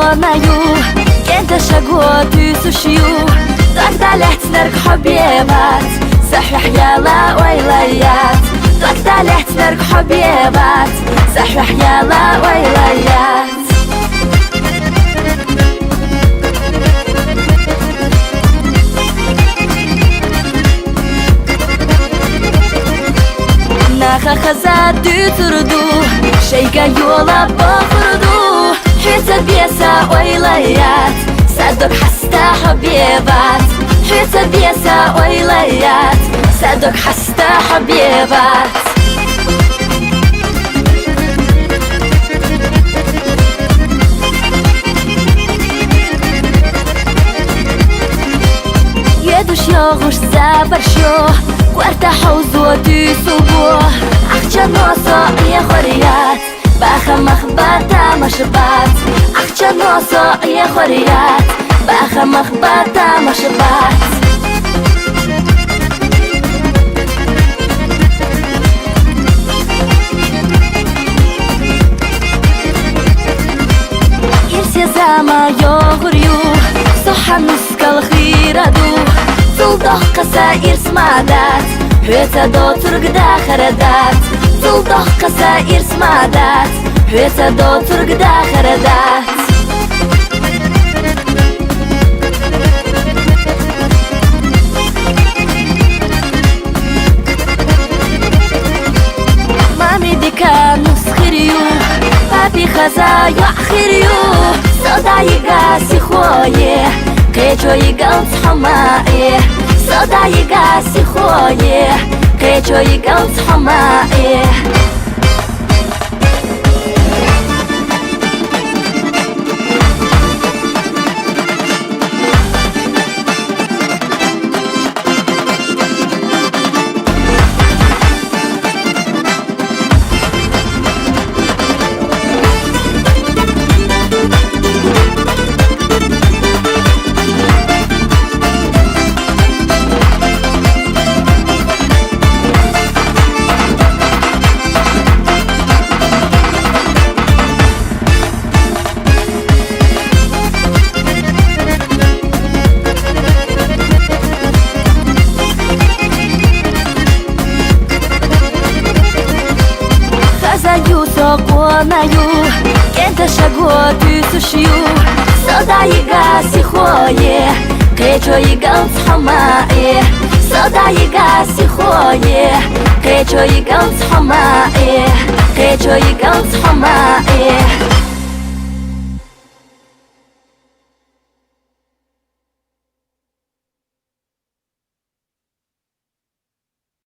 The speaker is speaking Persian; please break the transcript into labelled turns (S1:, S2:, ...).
S1: قونايو كنت شقوتي سوشيو دوك لحتنرك حبيبات صحيح يلا ويليات دوك لحتنرك حبيبات صحيح يلا ويليات ناخا خزاد تردو شيكا يولا بخردو حيت بيسا ويليات صدق حستا حبيبات حيت بيسا ويليات صدق حستا حبيبات يدوش يغوش زابر شو كوارتا حوزو تيسوبو أخجا نوصو يا خوريات باخا مخباتا مشبات أخجا نوصو يا خوريات باخا مخباتا مشبات يرسي زاما يغريو صحا نسكا الخيرادو تلدخ قسائر سمادات حويتا دو ترق داخردات تلدخ قسائر سمادات حويتا دو ترق داخردات مامي ديكا نسخريو بابي خزايو أخيريو صداي قاسي خويه قيتو يقلت حمائي صداي قاسي خويه قيتو يقلت حمائي قونايو كنت شقوتي سوشيو صداي قاسي خويه قيتو يقلت حمائي صداي قاسي خويه قيتو يقلت حمائي قيتو يقلت حمائي